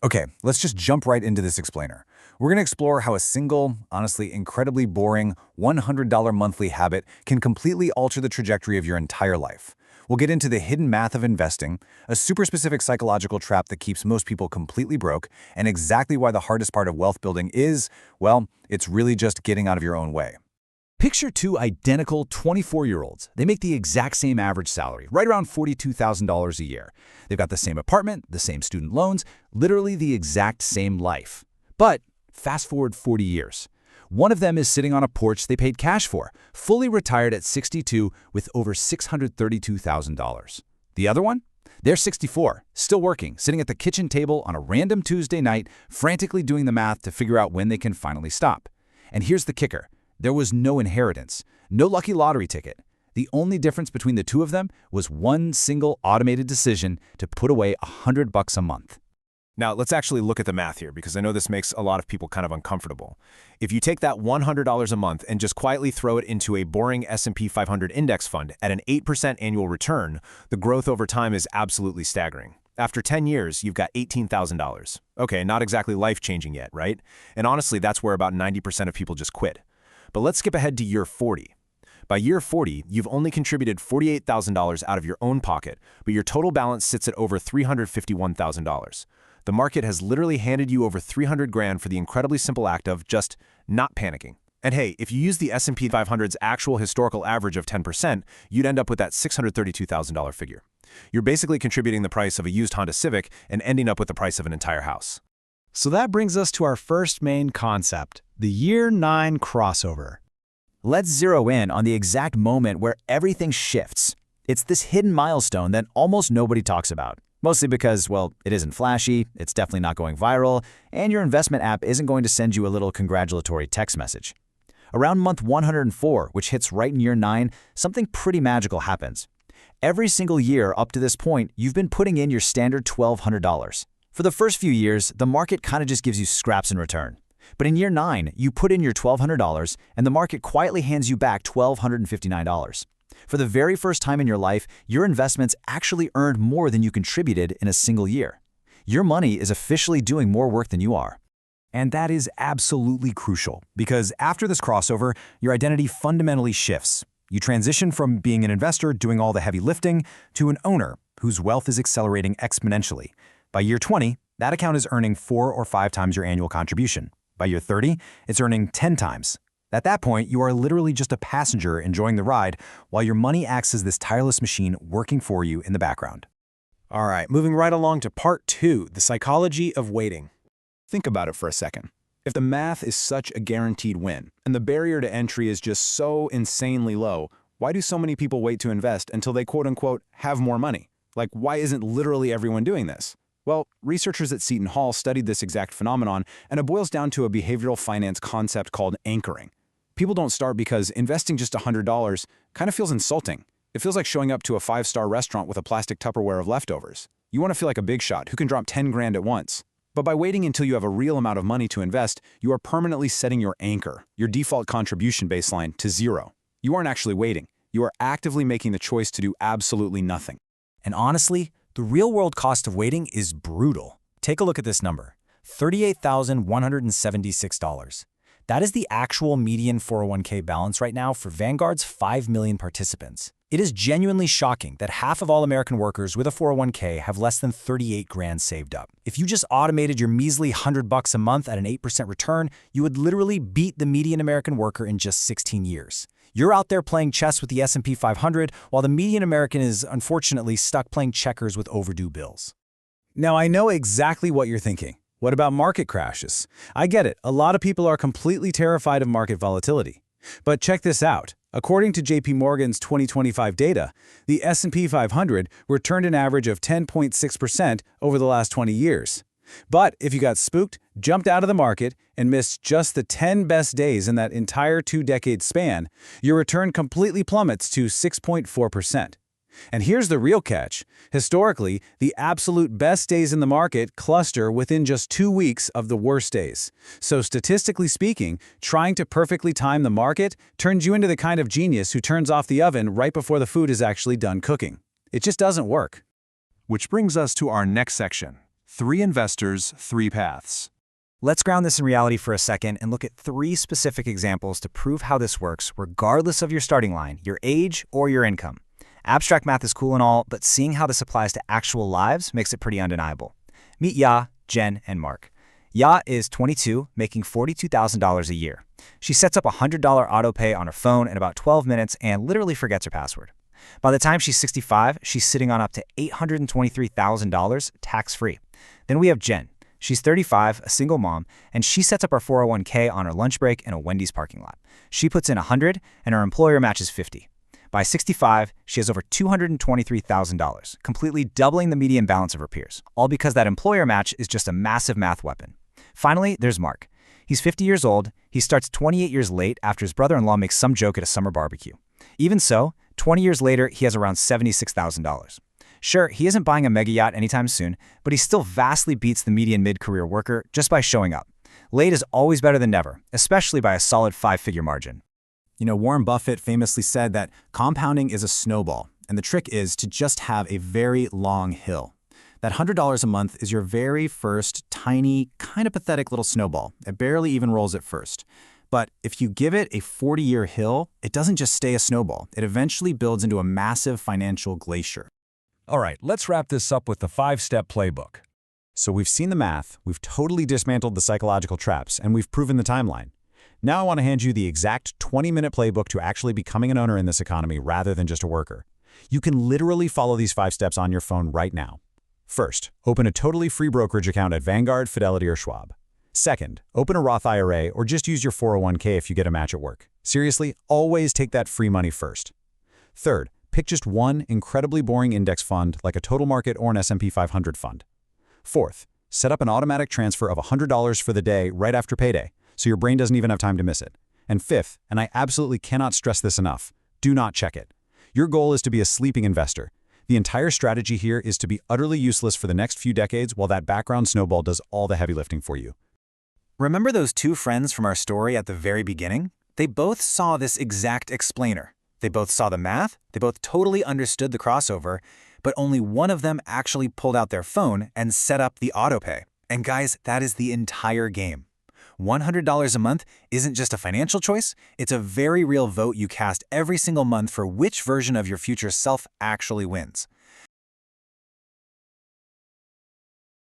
Okay, let's just jump right into this explainer. We're going to explore how a single, honestly incredibly boring $100 monthly habit can completely alter the trajectory of your entire life. We'll get into the hidden math of investing, a super specific psychological trap that keeps most people completely broke, and exactly why the hardest part of wealth building is, well, it's really just getting out of your own way. Picture two identical 24-year-olds. They make the exact same average salary, right around $42,000 a year. They've got the same apartment, the same student loans, literally the exact same life. But fast forward 40 years. One of them is sitting on a porch they paid cash for, fully retired at 62 with over $632,000. The other one? They're 64, still working, sitting at the kitchen table on a random Tuesday night, frantically doing the math to figure out when they can finally stop. And here's the kicker. There was no inheritance, no lucky lottery ticket. The only difference between the two of them was one single automated decision to put away $100 a month. Now, let's actually look at the math here, because I know this makes a lot of people kind of uncomfortable. If you take that $100 a month and just quietly throw it into a boring S&P 500 index fund at an 8% annual return, the growth over time is absolutely staggering. After 10 years, you've got $18,000. Okay, not exactly life-changing yet, right? And honestly, that's where about 90% of people just quit. But let's skip ahead to year 40. By year 40, you've only contributed $48,000 out of your own pocket, but your total balance sits at over $351,000. The market has literally handed you over 300 grand for the incredibly simple act of just not panicking. And hey, if you use the S&P 500's actual historical average of 10%, you'd end up with that $632,000 figure. You're basically contributing the price of a used Honda Civic and ending up with the price of an entire house. So that brings us to our first main concept, the Year 9 crossover. Let's zero in on the exact moment where everything shifts. It's this hidden milestone that almost nobody talks about. Mostly because, well, it isn't flashy, it's definitely not going viral, and your investment app isn't going to send you a little congratulatory text message. Around month 104, which hits right in year 9, something pretty magical happens. Every single year up to this point, you've been putting in your standard $1,200. For the first few years, the market kind of just gives you scraps in return. But in year 9, you put in your $1,200 and the market quietly hands you back $1,259. For the very first time in your life, your investments actually earned more than you contributed in a single year. Your money is officially doing more work than you are. And that is absolutely crucial, because after this crossover, your identity fundamentally shifts. You transition from being an investor doing all the heavy lifting to an owner whose wealth is accelerating exponentially. By year 20, that account is earning 4 or 5 times your annual contribution. By year 30, it's earning 10 times. At that point, you are literally just a passenger enjoying the ride while your money acts as this tireless machine working for you in the background. All right, moving right along to part 2, the psychology of waiting. Think about it for a second. If the math is such a guaranteed win, and the barrier to entry is just so insanely low, why do so many people wait to invest until they quote-unquote have more money? Like, why isn't literally everyone doing this? Well, researchers at Seton Hall studied this exact phenomenon, and it boils down to a behavioral finance concept called anchoring. People don't start because investing just $100 kind of feels insulting. It feels like showing up to a 5-star restaurant with a plastic Tupperware of leftovers. You want to feel like a big shot who can drop 10 grand at once. But by waiting until you have a real amount of money to invest, you are permanently setting your anchor, your default contribution baseline, to 0. You aren't actually waiting. You are actively making the choice to do absolutely nothing. And honestly, the real-world cost of waiting is brutal. Take a look at this number, $38,176. That is the actual median 401k balance right now for Vanguard's 5 million participants. It is genuinely shocking that half of all American workers with a 401k have less than 38 grand saved up. If you just automated your measly $100 a month at an 8% return, you would literally beat the median American worker in just 16 years. You're out there playing chess with the S&P 500, while the median American is unfortunately stuck playing checkers with overdue bills. Now, I know exactly what you're thinking. What about market crashes? I get it. A lot of people are completely terrified of market volatility. But check this out. According to JP Morgan's 2025 data, the S&P 500 returned an average of 10.6% over the last 20 years. But if you got spooked, jumped out of the market, and missed just the 10 best days in that entire 2-decade span, your return completely plummets to 6.4%. And here's the real catch. Historically, the absolute best days in the market cluster within just 2 weeks of the worst days. So statistically speaking, trying to perfectly time the market turns you into the kind of genius who turns off the oven right before the food is actually done cooking. It just doesn't work. Which brings us to our next section, 3 investors, 3 paths. Let's ground this in reality for a second and look at 3 specific examples to prove how this works, regardless of your starting line, your age, or your income. Abstract math is cool and all, but seeing how this applies to actual lives makes it pretty undeniable. Meet Ya, Jen, and Mark. Ya is 22, making $42,000 a year. She sets up a $100 auto pay on her phone in about 12 minutes and literally forgets her password. By the time she's 65, she's sitting on up to $823,000 tax-free. Then we have Jen. She's 35, a single mom, and she sets up her 401k on her lunch break in a Wendy's parking lot. She puts in $100, and her employer matches $50. By 65, she has over $223,000, completely doubling the median balance of her peers, all because that employer match is just a massive math weapon. Finally, there's Mark. He's 50 years old. He starts 28 years late after his brother-in-law makes some joke at a summer barbecue. Even so, 20 years later, he has around $76,000. Sure, he isn't buying a mega yacht anytime soon, but he still vastly beats the median mid-career worker just by showing up. Late is always better than never, especially by a solid 5-figure margin. You know, Warren Buffett famously said that compounding is a snowball, and the trick is to just have a very long hill. That $100 a month is your very first tiny, kind of pathetic little snowball. It barely even rolls at first. But if you give it a 40-year hill, it doesn't just stay a snowball. It eventually builds into a massive financial glacier. All right, let's wrap this up with the 5-step playbook. So we've seen the math, we've totally dismantled the psychological traps, and we've proven the timeline. Now I want to hand you the exact 20-minute playbook to actually becoming an owner in this economy rather than just a worker. You can literally follow these 5 steps on your phone right now. First, open a totally free brokerage account at Vanguard, Fidelity, or Schwab. Second, open a Roth IRA or just use your 401k if you get a match at work. Seriously, always take that free money first. Third, pick just one incredibly boring index fund like a total market or an S&P 500 fund. Fourth, set up an automatic transfer of $100 for the day right after payday, so your brain doesn't even have time to miss it. And fifth, and I absolutely cannot stress this enough, do not check it. Your goal is to be a sleeping investor. The entire strategy here is to be utterly useless for the next few decades while that background snowball does all the heavy lifting for you. Remember those 2 friends from our story at the very beginning? They both saw this exact explainer. They both saw the math, they both totally understood the crossover, but only one of them actually pulled out their phone and set up the autopay. And guys, that is the entire game. $100 a month isn't just a financial choice, it's a very real vote you cast every single month for which version of your future self actually wins.